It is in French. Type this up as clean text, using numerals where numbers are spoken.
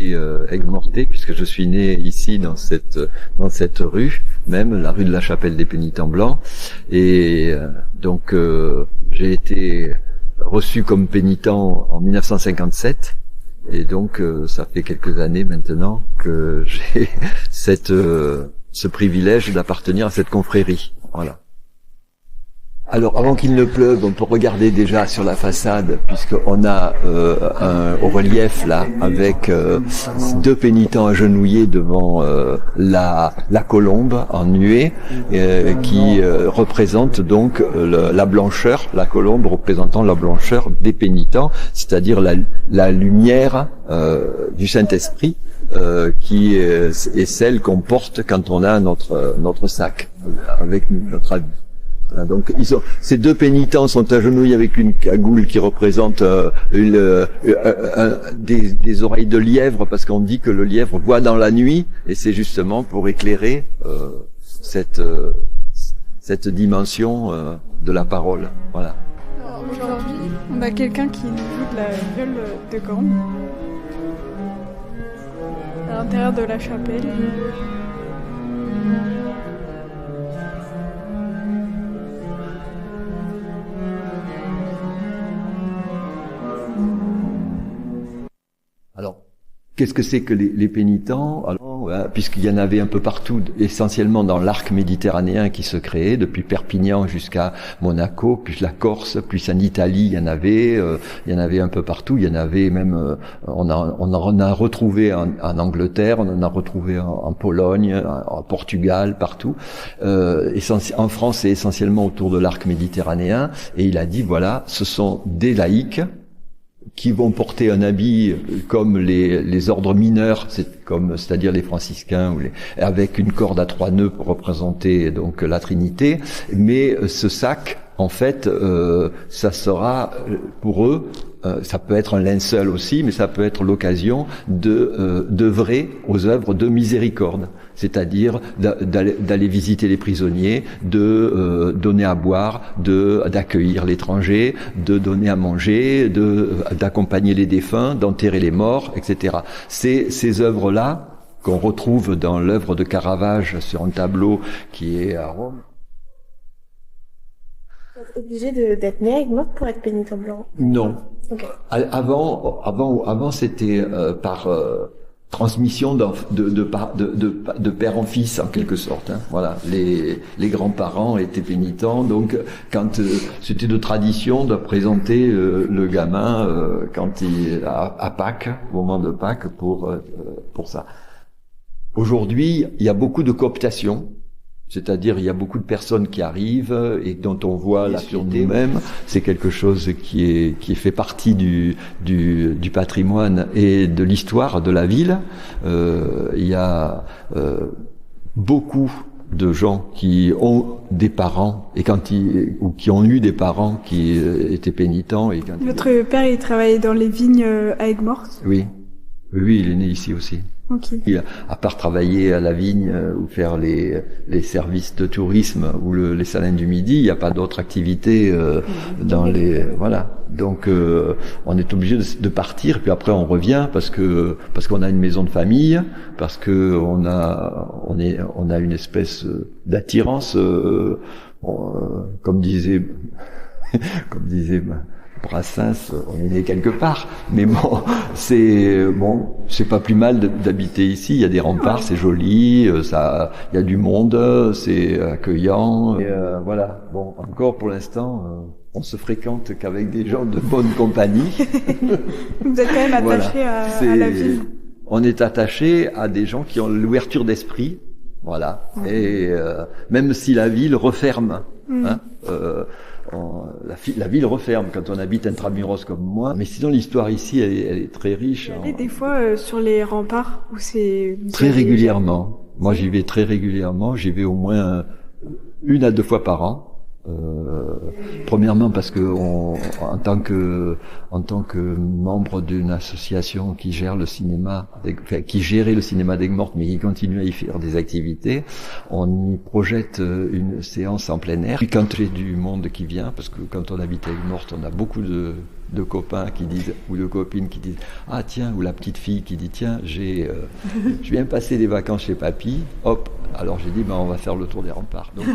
suis Aigues-Mortais, puisque je suis né ici dans cette rue, même la rue de la Chapelle des Pénitents Blancs, et donc j'ai été reçu comme pénitent en 1957, et donc ça fait quelques années maintenant que j'ai ce privilège d'appartenir à cette confrérie. Voilà. Alors, avant qu'il ne pleuve, on peut regarder déjà sur la façade, puisqu'on a au relief là, avec deux pénitents agenouillés devant la colombe en nuée, qui représente donc la blancheur, la colombe représentant la blancheur des pénitents, c'est-à-dire la lumière du Saint-Esprit, qui est celle qu'on porte quand on a notre sac avec notre habit. Donc ces deux pénitents sont agenouillés avec une cagoule qui représente des oreilles de lièvre, parce qu'on dit que le lièvre voit dans la nuit, et c'est justement pour éclairer cette dimension de la parole. Voilà. Alors, aujourd'hui, on a quelqu'un qui nous joue de la viole de gambe à l'intérieur de la chapelle. Alors, qu'est-ce que c'est que les pénitents? Alors, puisqu'il y en avait un peu partout, essentiellement dans l'arc méditerranéen qui se créait, depuis Perpignan jusqu'à Monaco, puis la Corse, puis en Italie, il y en avait un peu partout. Il y en avait même, on en a retrouvé en Angleterre, on en a retrouvé en Pologne, en Portugal, partout. En France, c'est essentiellement autour de l'arc méditerranéen. Et il a dit, voilà, ce sont des laïcs qui vont porter un habit comme les ordres mineurs, c'est-à-dire les franciscains, avec une corde à 3 nœuds pour représenter donc la Trinité. Mais ce sac, en fait, ça sera pour eux, ça peut être un linceul aussi, mais ça peut être l'occasion d'œuvrer aux œuvres de miséricorde, c'est-à-dire d'aller visiter les prisonniers, de donner à boire, d'accueillir l'étranger, de donner à manger, d'accompagner les défunts, d'enterrer les morts, etc. Ces œuvres-là qu'on retrouve dans l'œuvre de Caravage sur un tableau qui est à Rome. Obligé d'être né avec moi pour être pénitent blanc? Non. Okay. Avant c'était par transmission de père en fils en quelque sorte. Hein. Voilà, les grands-parents étaient pénitents, donc quand c'était de tradition de présenter le gamin quand à Pâques, au moment de Pâques, pour ça. Aujourd'hui, il y a beaucoup de cooptation. C'est-à-dire, il y a beaucoup de personnes qui arrivent et dont on voit la fierté nous-mêmes. C'est quelque chose qui fait partie du patrimoine et de l'histoire de la ville. Il y a beaucoup de gens qui ont des parents ou qui ont eu des parents qui étaient pénitents. Votre père, il travaillait dans les vignes à Aigues-Mortes? Oui, il est né ici aussi. Okay. À part travailler à la vigne ou faire les services de tourisme ou les salins du midi, il n'y a pas d'autres activités voilà. Donc on est obligé de partir, puis après on revient parce qu'on a une maison de famille, parce que on a une espèce d'attirance, comme disait Brassens, on est né quelque part, mais c'est pas plus mal d'habiter ici. Il y a des remparts, c'est joli, il y a du monde, c'est accueillant. Et voilà. Bon, encore pour l'instant, on se fréquente qu'avec des gens de bonne compagnie. Vous êtes quand même attaché à la ville. On est attaché à des gens qui ont l'ouverture d'esprit, voilà. Et même si la ville referme, hein. La ville referme quand on habite intramuros comme moi, mais sinon l'histoire ici elle est très riche. Vous allez des fois sur les remparts où c'est très régulièrement. Moi j'y vais très régulièrement, j'y vais au moins 1 à 2 fois par an. Premièrement parce que en tant que membre d'une association qui gère le cinéma, qui gérait le cinéma d'Aigues-Mortes, mais qui continue à y faire des activités, on y projette une séance en plein air. Puis quand j'ai du monde qui vient, parce que quand on habite à Aigues-Mortes, on a beaucoup de copains qui disent, ou de copines qui disent, ah tiens, ou la petite fille qui dit, tiens, je viens passer des vacances chez papy, hop, alors j'ai dit, on va faire le tour des remparts. Donc,